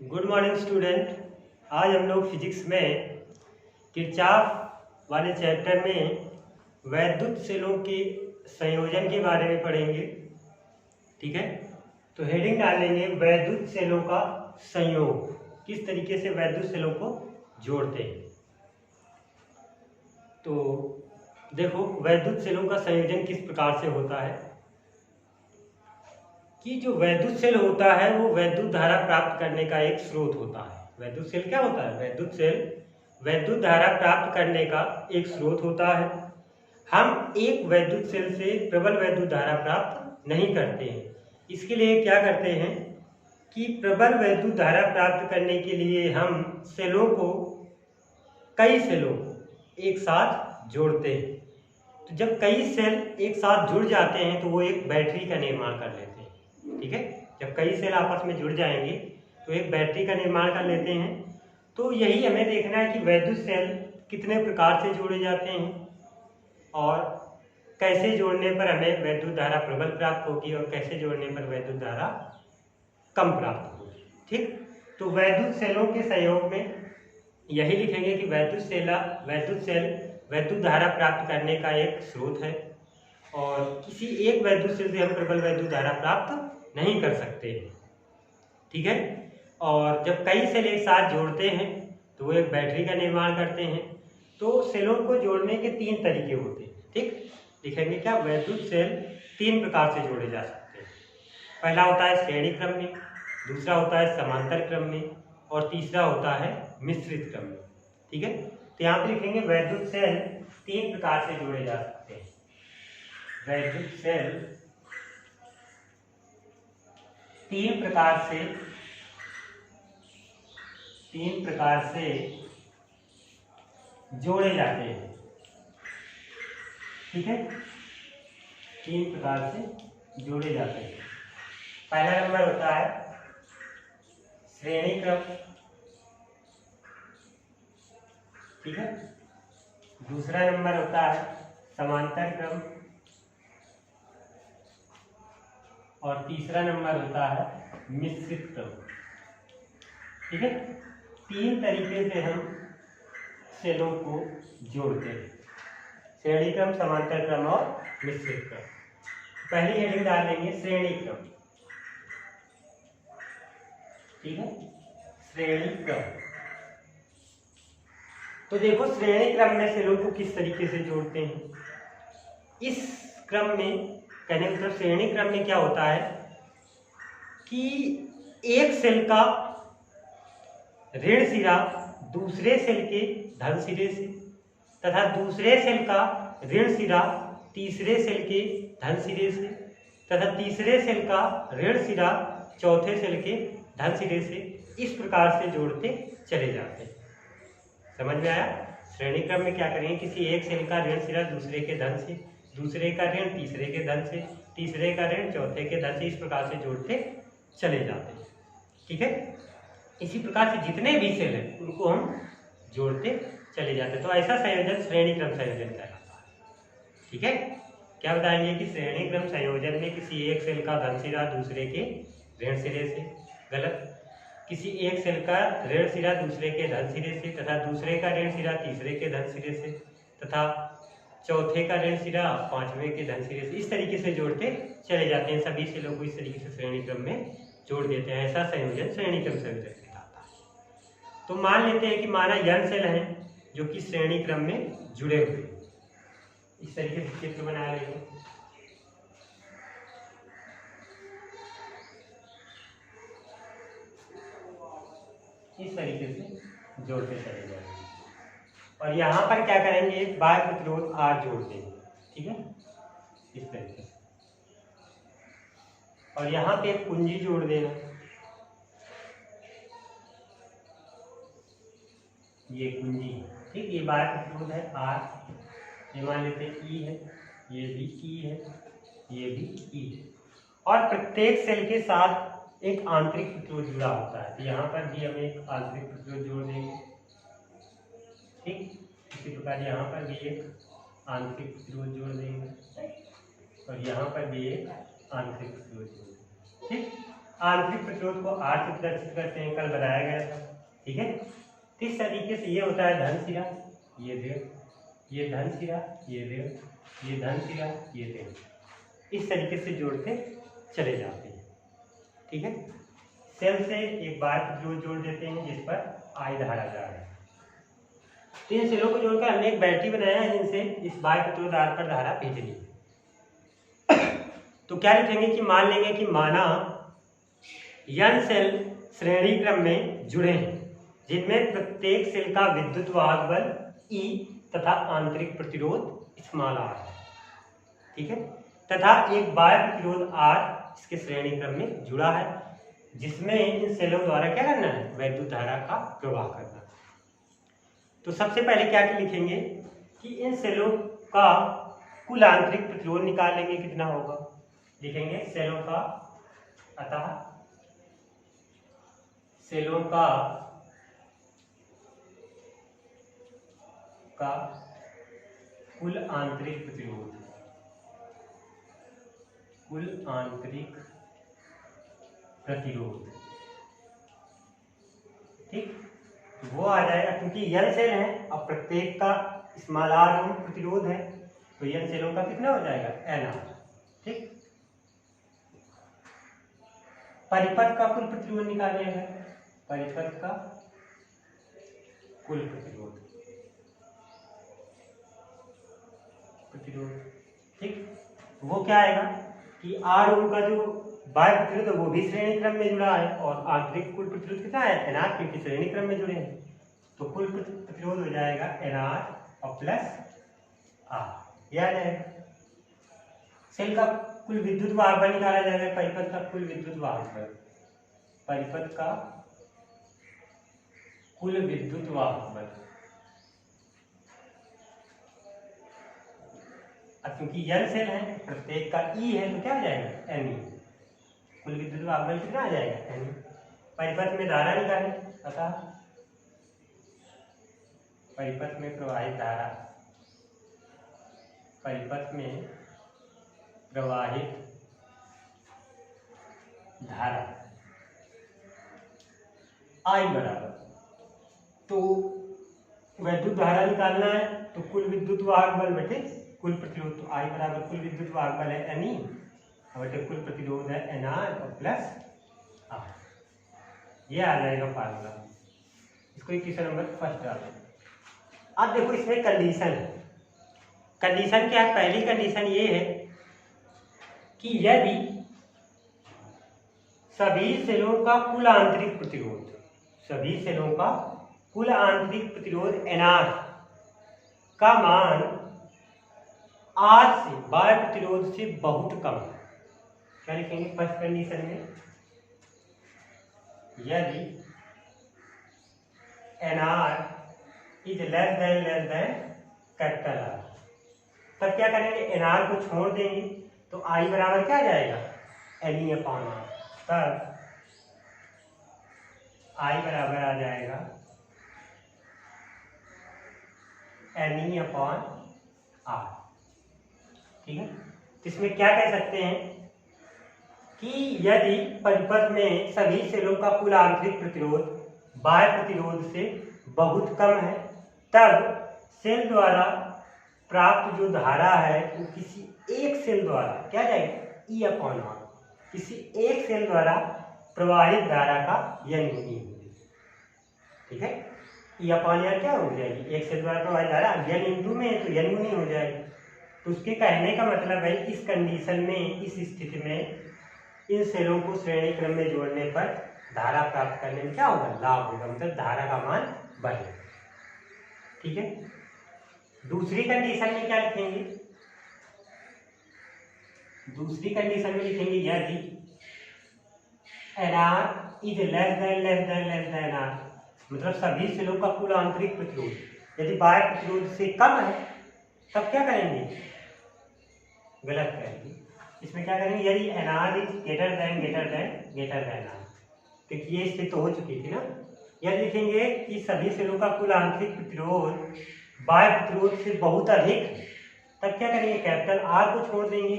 Good morning student. आज हम लोग फिजिक्स में किरचॉफ वाले चैप्टर में वैद्युत सेलों के संयोजन के बारे में पढ़ेंगे। ठीक है, तो हेडिंग डाल लेंगे वैद्युत सेलों का संयोग, किस तरीके से वैद्युत सेलों को जोड़ते हैं। तो देखो, वैद्युत सेलों का संयोजन किस प्रकार से होता है कि जो वैद्युत सेल होता है वो वैद्युत धारा प्राप्त करने का एक स्रोत होता है। वैद्युत सेल क्या होता है? वैद्युत सेल वैद्युत धारा प्राप्त करने का एक स्रोत होता है। हम एक वैद्युत सेल से प्रबल वैद्युत धारा प्राप्त नहीं करते हैं। इसके लिए क्या करते हैं कि प्रबल वैद्युत धारा प्राप्त करने के लिए हम सेलों को, कई सेलों को एक साथ जोड़ते हैं। तो जब कई सेल एक साथ जुड़ जाते हैं तो वो एक बैटरी का निर्माण कर लेते हैं। ठीक है, जब कई सेल आपस में जुड़ जाएंगे तो एक बैटरी का निर्माण कर लेते हैं। तो यही हमें देखना है कि वैद्युत सेल कितने प्रकार से जोड़े जाते हैं और कैसे जोड़ने पर हमें वैद्युत धारा प्रबल प्राप्त होगी और कैसे जोड़ने पर वैद्युत धारा कम प्राप्त होगी। ठीक, तो वैद्युत सेलों के संयोग में यही लिखेंगे कि वैद्युत सेल वैद्युत धारा प्राप्त करने का एक स्रोत है और किसी एक वैद्युत सेल से हम प्रबल वैद्युत धारा प्राप्त नहीं कर सकते। ठीक है, और जब कई सेल एक साथ जोड़ते हैं तो वो एक बैटरी का निर्माण करते हैं। तो सेलों को जोड़ने के तीन तरीके होते हैं। ठीक, लिखेंगे क्या? वैद्युत सेल तीन प्रकार से जोड़े जा सकते हैं। पहला होता है श्रेणी क्रम में, दूसरा होता है समांतर क्रम में और तीसरा होता है मिश्रित क्रम में। ठीक है, तो यहाँ पे लिखेंगे वैद्युत सेल तीन प्रकार से जोड़े जा सकते हैं। वैद्युत सेल तीन प्रकार से जोड़े जाते हैं। ठीक है, तीन प्रकार से जोड़े जाते हैं। पहला नंबर होता है श्रेणी क्रम। ठीक है, दूसरा नंबर होता है समांतर क्रम और तीसरा नंबर होता है मिश्रित क्रम। ठीक है, तीन तरीके से हम सेलों को जोड़ते हैं, श्रेणी क्रम, समांतर क्रम और मिश्रित क्रम। पहली हेडिंग डाल लेंगे श्रेणी क्रम। ठीक है, श्रेणी क्रम। तो देखो, श्रेणी क्रम में सेलों को किस तरीके से जोड़ते हैं। इस क्रम में, कहने मतलब श्रेणी क्रम में क्या होता है कि एक सेल का ऋण सिरा दूसरे सेल के धन सिरे से तथा दूसरे सेल का ऋण सिरा तीसरे सेल के धन सिरे से तथा तीसरे सेल का ऋण सिरा चौथे सेल के धन सिरे से, इस प्रकार से जोड़ते चले जाते हैं। समझ में आया? श्रेणी क्रम में क्या करेंगे, किसी एक सेल का ऋण सिरा दूसरे के धन से, दूसरे का ऋण तीसरे के धन से, तीसरे का ऋण चौथे के धन से, इस प्रकार से जोड़ते चले जाते हैं। ठीक है, इसी प्रकार से जितने भी सेल हैं उनको हम जोड़ते चले जाते हैं। तो ऐसा संयोजन श्रेणी क्रम संयोजन कहलाता है। ठीक है, क्या बताएंगे कि श्रेणी क्रम संयोजन में किसी एक सेल का धन सिरा दूसरे के ऋण सिरे से, गलत, किसी एक सेल का ऋण सिरा दूसरे के धन सिरे से तथा दूसरे का ऋण सिरा तीसरे के धन सिरे से तथा चौथे का ऋण सिरा पांचवें के धन सिरे से, इस तरीके से जोड़ते चले जाते हैं। सभी सेलों को इस तरीके से श्रेणी क्रम में जोड़ देते हैं। ऐसा संयोजन श्रेणी क्रम संयोजन कहलाता है। तो मान लेते हैं कि माना n सेल हैं जो कि श्रेणी क्रम में जुड़े हुए, इस तरीके से चित्र बना लेंगे। इस तरीके से जोड़ते चले जाएंगे और यहाँ पर क्या करेंगे, एक बाह्य प्रतिरोध R जोड़ देंगे। ठीक है, इस तरीके से, और यहाँ पे एक कुंजी जोड़ देना, ये कुंजी। ठीक, ये बाह्य प्रतिरोध है R, ये मान लेते हैं E है, ये भी E है, ये भी E है, और प्रत्येक सेल के साथ एक आंतरिक प्रतिरोध जुड़ा होता है। तो यहाँ पर भी हम एक आंतरिक प्रतिरोध जोड़ देंगे। ठीक, इसी प्रकार यहाँ पर भी एक आंतरिक प्रतिरोध जोड़ देंगे और यहाँ पर भी एक आंतरिक प्रतिरोध जोड़ देंगे। ठीक, आंतरिक प्रतिरोध को R से प्रदर्शित करते हैं, कल बताया गया था। ठीक है, इस तरीके से ये होता है धन सिरा, ये ऋण, ये धन सिरा, ये ऋण, ये धन सिरा, ये ऋण, इस तरीके से जोड़ते चले जाते हैं। ठीक है, सेल से एक बार प्रतिरोध जोड़ देते हैं जिस पर I धारा जा रही है। तो इन सेलों को जोड़कर हमने एक बैटरी बनाया है जिनसे इस बार प्रतिरोध R पर धारा भेजनी है। तो क्या लिखेंगे कि मान लेंगे कि माना n सेल श्रेणी क्रम में जुड़े हैं जिनमें प्रत्येक सेल का विद्युत वाहक बल E तथा आंतरिक प्रतिरोध r है। ठीक है, तथा एक बाह्य प्रतिरोध R इसके श्रेणी क्रम में जुड़ा है जिसमें इन सेलों द्वारा क्या करना है, वैद्युत धारा का प्रवाह करना। तो सबसे पहले क्या लिखेंगे कि इन सेलों का कुल आंतरिक प्रतिरोध निकाल लेंगे, कितना होगा, लिखेंगे सेलों का, अतः सेलों का कुल आंतरिक प्रतिरोध, कुल आंतरिक प्रतिरोध। ठीक, वो आ जाएगा क्योंकि n सेल है और प्रत्येक का r ओम प्रतिरोध है तो n सेलों का कितना हो जाएगा, nr। ठीक, परिपथ का कुल प्रतिरोध निकालेगा, परिपथ का कुल प्रतिरोध, ठीक, वो क्या आएगा कि R ओम का जो बाह्य प्रतिरोध है वो भी श्रेणी क्रम में जुड़ा है और आंतरिक कुल प्रतिरोध कितना है, nr, क्योंकि श्रेणी क्रम में जुड़े हैं। तो कुल प्रतिरोध हो जाएगा nr और प्लस r, यह आ जाएगा। सेल का कुल विद्युत वाहक बल निकाला जाएगा, परिपथ का कुल विद्युत वाहक बल, परिपथ का कुल विद्युत वाहक बल, क्योंकि n सेल है प्रत्येक का E है तो क्या हो जाएगा, Ne, कुल विद्युत वाहक बल कितना आ जाएगा, Ne। परिपथ में धारा निकालें, अतः परिपथ में प्रवाहित धारा, परिपथ में प्रवाहित धारा I बराबर, तो वैद्युत धारा निकालना है तो कुल विद्युत वाहक बल बटे कुल प्रतिरोध, तो I बराबर कुल विद्युत वाहक बल है Ne बटे कुल प्रतिरोध है Nr और प्लस R, ये आ जाएगा फार्मूला। इसको क्वेश्चन नंबर फर्स्ट डालें। अब देखो इसमें कंडीशन है, कंडीशन क्या है, पहली कंडीशन ये है कि यदि सभी सेलों का कुल आंतरिक प्रतिरोध, सभी सेलों का कुल आंतरिक प्रतिरोध Nr का मान R से, बाह्य प्रतिरोध से बहुत कम है। क्या लिखेंगे फर्स्ट कंडीशन में, यदि Nr is less than capital R, तब क्या करेंगे, Nr को छोड़ देंगे तो I बराबर क्या आ जाएगा, Ne अपॉन R, तब I बराबर आ जाएगा Ne अपॉन R। ठीक है, तो इसमें क्या कह सकते हैं कि यदि परिपथ में सभी सेलों का कुल आंतरिक प्रतिरोध बाह्य प्रतिरोध से बहुत कम है तब सेल द्वारा प्राप्त जो धारा है वो किसी एक सेल द्वारा क्या जाएगा, E अपॉन R, किसी एक सेल द्वारा प्रवाहित धारा का n गुनी होगी। ठीक है, E अपॉन R क्या हो जाएगी, एक सेल द्वारा प्रवाहित धारा n इंटू में तो n गुनी हो जाएगी। तो उसके कहने का मतलब है इस कंडीशन में, इस स्थिति में इन सेलों को श्रेणी क्रम में जोड़ने पर धारा प्राप्त करने में क्या होगा, लाभ होगा, मतलब धारा का मान बढ़ेगा। ठीक है, दूसरी कंडीशन में क्या लिखेंगे, दूसरी कंडीशन में लिखेंगे यदि Nr is less than R, मतलब सभी सेलों का कुल आंतरिक प्रतिरोध यदि बाह्य प्रतिरोध से कम है तब क्या करेंगे, गलत करेंगे, इसमें क्या करेंगे, यदि Nr is greater than R, क्योंकि ये स्थिति तो हो चुकी थी ना। यदि लिखेंगे कि सभी सेलों का कुल आंतरिक प्रतिरोध बाह्य प्रतिरोध से बहुत अधिक है तब क्या करेंगे, कैपिटल R को छोड़ देंगे,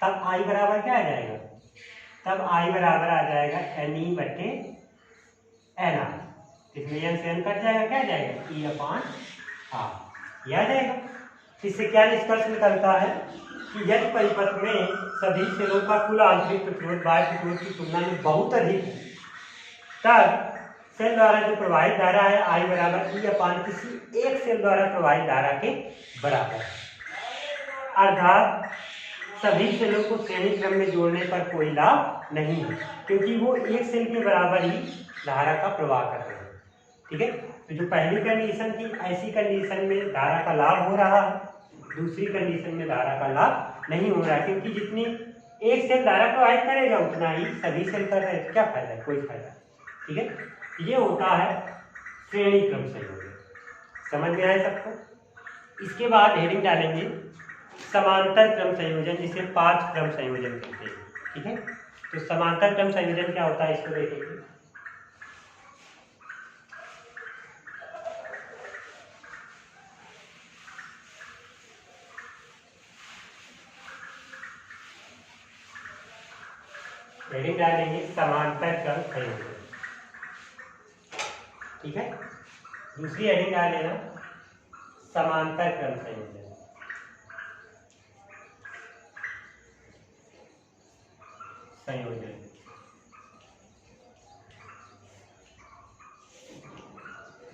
तब I बराबर क्या आ जाएगा, तब आई बराबर आ जाएगा NE/NR। इसमें n से n कट जाएगा, क्या आ जाएगा E/R, ये आ जाएगा। इससे क्या निष्कर्ष निकलता है कि यदि परिपथ में सभी सेलों का कुल आंतरिक प्रतिरोध बाह्य प्रतिरोध की तुलना में बहुत अधिक है, तब सेल द्वारा जो प्रवाहित धारा है I बराबर E/R किसी एक सेल द्वारा प्रवाहित धारा के बराबर है। अर्थात सभी सेलों को श्रेणी क्रम में जोड़ने पर कोई लाभ नहीं है, क्योंकि वो एक सेल के बराबर ही धारा का प्रवाह कर रहे हैं। ठीक है, तो जो पहली कंडीशन थी, ऐसी कंडीशन में धारा का लाभ हो रहा है, दूसरी कंडीशन में धारा का लाभ नहीं हो रहा है, क्योंकि जितनी एक सेल धारा प्रवाहित करेगा उतना ही सभी सेल कर रहे हैं, क्या फायदा है, कोई फायदा। ठीक है, ये होता है श्रेणी क्रम संयोजन। समझ में आए सबको? इसके बाद हेडिंग डालेंगे समांतर क्रम संयोजन, जिसे पांच क्रम संयोजन कहते हैं। ठीक है, तो समांतर क्रम संयोजन क्या होता है इसको देखेंगे। हेडिंग डालेंगे समांतर क्रम संयोजन। ठीक है, दूसरी हेडिंग डाल लेना समांतर क्रम संयोजन।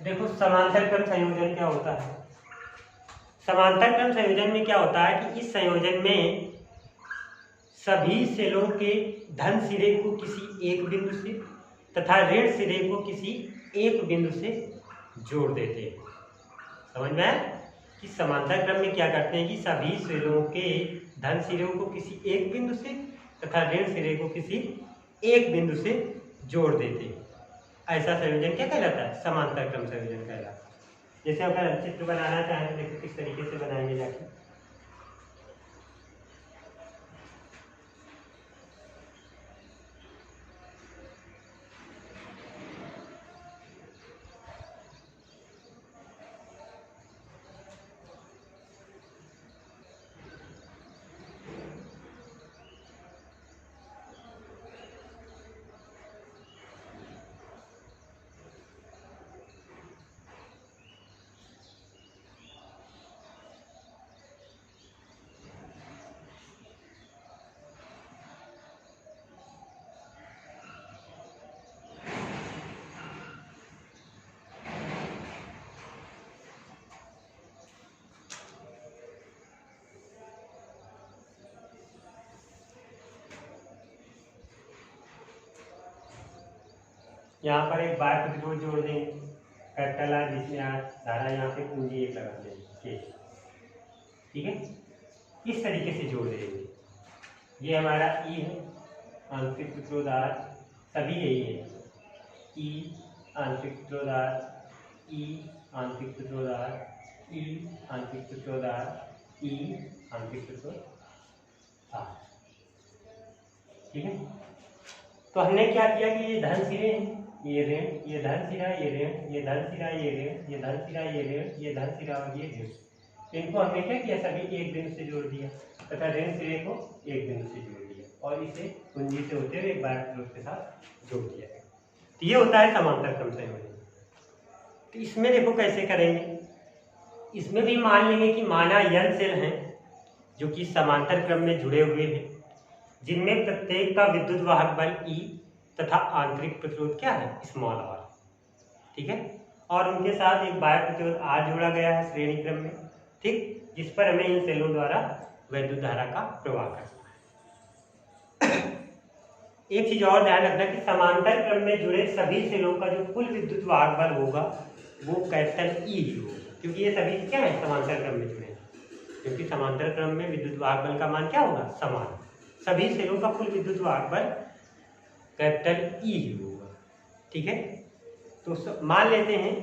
देखो समांतर क्रम संयोजन क्या होता है। समांतर क्रम संयोजन में क्या होता है कि इस संयोजन में सभी सेलों के धन सिरे को किसी एक बिंदु से तथा ऋण सिरे को किसी एक बिंदु से जोड़ देते हैं। समझ में आया कि समांतर क्रम में क्या करते हैं कि सभी सेलों के धन सिरों को किसी एक बिंदु से तथा ऋण सिरे को किसी एक बिंदु से जोड़ देते हैं। ऐसा संयोजन क्या कहलाता है? समांतर क्रम संयोजन कहलाता है। जैसे अगर चित्र बनाना चाहें तो देखो किस तरीके से बनाएंगे जाके। यहाँ पर एक बार प्रतिरोध जोड़ देंगे कैपिटल आर, जिसमें धारा यहाँ पे पूंजी एक लगा देंगे। ठीक है, इस तरीके से जोड़ देंगे। ये हमारा ई है, आंतरिक प्रतिरोध आर, सभी यही है। ई आंतरिक प्रतिरोध आर, ई आंतरिक प्रतिरोध आर, ई आंतरिक प्रतिरोध आर, ई आंतरिक प्रतिरोध आर। ठीक है, तो हमने क्या किया कि ये धन सिरे हैं, ये ऋण, ये धन सिरा, ये ऋण, ये धन सिरा, ये ऋण, ये धन सिरा, ये ऋण, ये धन सिरा और ये ऋण। इनको हमने क्या किया, सभी एक बिंदु से जोड़ दिया तथा ऋण सिरे को एक बिंदु से जोड़ दिया और इसे पूंजी से होते हुए एक बार प्रतिरोध के साथ जोड़ दिया। तो ये होता है समांतर क्रम संयोजन। तो इसमें देखो कैसे करेंगे। इसमें भी मान लेंगे कि माना n सेल हैं जो कि समांतर क्रम में जुड़े हुए हैं, जिनमें प्रत्येक का विद्युत वाहक बल E तथा आंतरिक प्रतिरोध क्या है, स्मॉल r। ठीक है, और उनके साथ एक बाह्य प्रतिरोध R जोड़ा गया है श्रेणी क्रम में। ठीक, जिस पर हमें इन सेलों द्वारा वैद्युत धारा का प्रवाह करना है। एक चीज और ध्यान रखना कि समांतर क्रम में जुड़े सभी सेलों का जो कुल विद्युत वाहक बल होगा वो कैपिटल E ही होगा, क्योंकि ये सभी क्या है, समांतर क्रम में जुड़े हैं। क्योंकि समांतर क्रम में विद्युत वाहक बल का मान क्या होगा, समान। सभी सेलों का कुल विद्युत वाहक बल कैपिटल E ही होगा। ठीक है, तो मान लेते हैं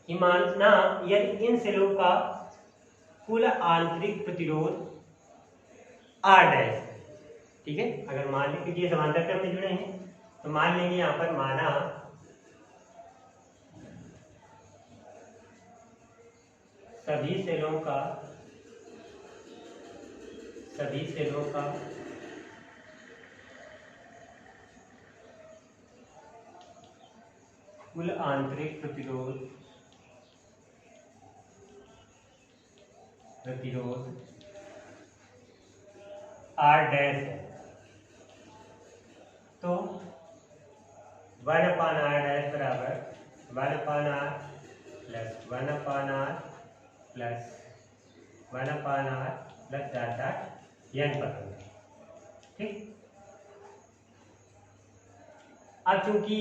कि मानना यदि इन सेलों का कुल आंतरिक प्रतिरोध R डैश। ठीक है, अगर मान लें क्योंकि ये समांतर क्रम में जुड़े हैं तो मान लेंगे यहाँ पर माना सभी सेलों का कुल आंतरिक प्रतिरोध R डैश है, तो 1/R डैश बराबर 1/R plus 1/R plus 1/R plus data n पर होगा। ठीक, अब चूंकि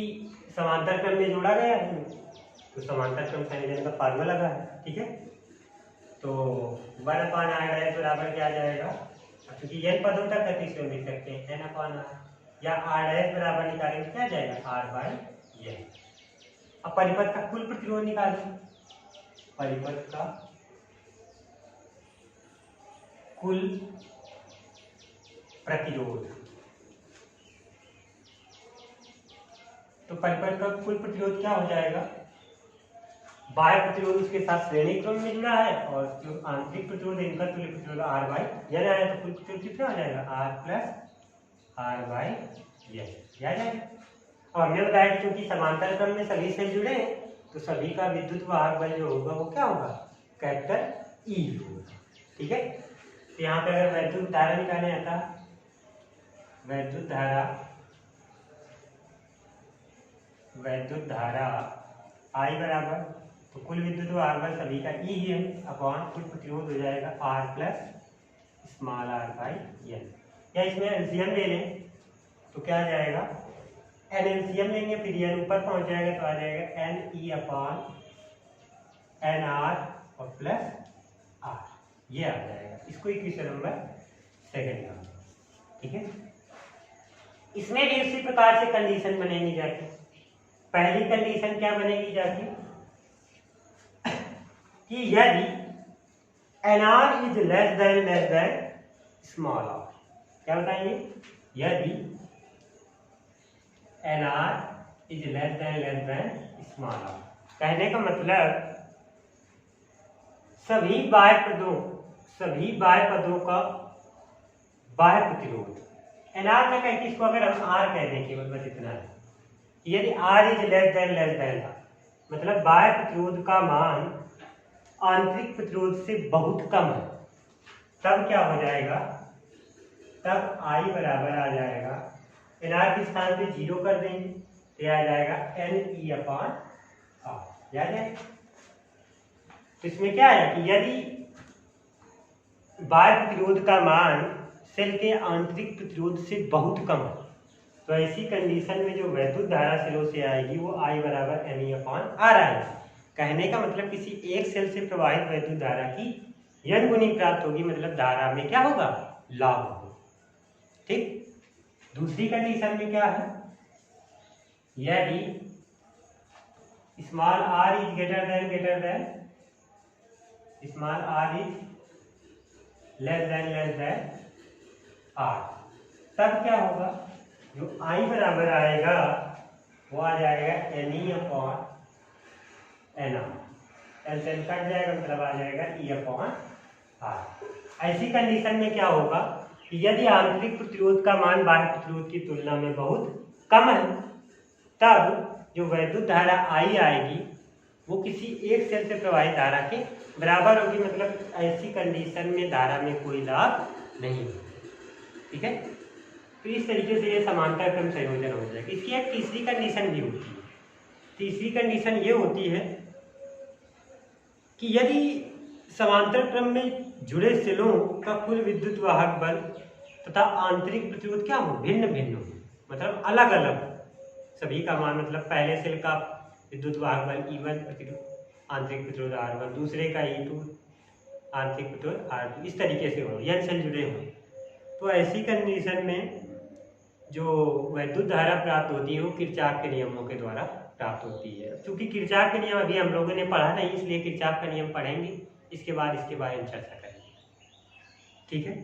समांतर क्रम में जोड़ा गया है तो समांतर क्रम संयोजन का फार्मूला लगा है। ठीक है, तो 1/R डैश बराबर क्या आ जाएगा, क्योंकि n पदों तक है तो इसमें लिख सकते हैं n/R, या R डैश बराबर निकालेंगे क्या जाएगा R/n। अब परिपथ का कुल प्रतिरोध निकालें, परिपथ का कुल प्रतिरोध, तो परिपथ का कुल प्रतिरोध क्या हो जाएगा, बाह्य प्रतिरोध उसके साथ श्रेणी क्रम में जुड़ा है और जो आंतरिक प्रतिरोध इनका तुल्य प्रतिरोध R/n आया, तो कुल प्रतिरोध कितना हो जाएगा R प्लस R/n आ जाएगा। और हमने बताया कि क्योंकि समांतर क्रम में सभी सेल जुड़े हैं तो सभी का विद्युत वाहक बल जो होगा वो क्या होगा, कैपिटल E होगा। ठीक है, तो यहाँ पे अगर वैद्युत धारा निकाले आता, वैद्युत धारा I बराबर, तो कुल विद्युत वाहक बल सभी का E ही है अपॉन कुल प्रतिरोध हो जाएगा R प्लस स्मॉल r/n। या इसमें एलसीएम ले लें तो क्या आ जाएगा, n एलसीएम लेंगे फिर n ऊपर पहुंच जाएगा तो आ जाएगा NE अपॉन NR और प्लस R, ये आ जाएगा। इसको इक्वेशन नंबर 2 का। ठीक है, इसमें भी उसी प्रकार से कंडीशन बनेगी जाके। पहली कंडीशन क्या बनेगी जाके कि यदि NR is less than small r, क्या बताएंगे, यदि NR is less than small r, कहने का मतलब सभी बाह्य पदों का बाह्य प्रतिरोध NR तक है, इसको अगर हम R कह दें केवल, बस इतना है, यदि R is less than R, मतलब बाह्य प्रतिरोध का मान आंतरिक प्रतिरोध से बहुत कम है, तब क्या हो जाएगा, तब I बराबर आ जाएगा, NR के स्थान पे 0 कर देंगे तो आ जाएगा NE अपॉन R, याद है। तो इसमें क्या है कि यदि बाह्य प्रतिरोध का मान सेल के आंतरिक प्रतिरोध से बहुत कम है तो ऐसी कंडीशन में जो वैद्युत धारा सेलों से आएगी वो I बराबर NE अपॉन R आएगी। कहने का मतलब किसी एक सेल से प्रवाहित वैद्युत धारा की n गुनी प्राप्त होगी, मतलब धारा में क्या होगा, लाभ होगा। ठीक, दूसरी कंडीशन में क्या है, यदि small r is greater than small r is less than r, तब क्या होगा, जो I बराबर आएगा वो आ जाएगा NE upon NR, LCM cut जाएगा मतलब आ जाएगा E अपॉन R। ऐसी कंडीशन में क्या होगा कि यदि आंतरिक प्रतिरोध का मान बाह्य प्रतिरोध की तुलना में बहुत कम है तब जो वैद्युत धारा I आएगी वो किसी एक सेल से प्रवाहित धारा के बराबर होगी, मतलब ऐसी कंडीशन में धारा में कोई लाभ नहीं है। ठीक है, तो इस तरीके से ये समांतर क्रम संयोजन हो जाएगा। इसकी एक तीसरी कंडीशन भी होती है। तीसरी कंडीशन ये होती है कि यदि समांतर क्रम में जुड़े सेलों का कुल विद्युत वाहक बल तथा आंतरिक प्रतिरोध क्या हो, भिन्न भिन्न हो, मतलब अलग अलग सभी का मान, मतलब पहले सेल का विद्युत वाहक बल E1 प्रतिरोध आंतरिक प्रतिरोध R1, दूसरे का E2 आंतरिक प्रतिरोध R2, इस तरीके से हो, n सेल जुड़े हो, तो ऐसी कंडीशन में जो वैद्युत धारा प्राप्त होती है वो किरचॉफ के नियमों के द्वारा प्राप्त होती है। क्योंकि किरचॉफ के नियम अभी हम लोगों ने पढ़ा नहीं, इसलिए किरचॉफ का नियम पढ़ेंगे, इसके बाद इसके बारे में चर्चा करेंगे। ठीक है।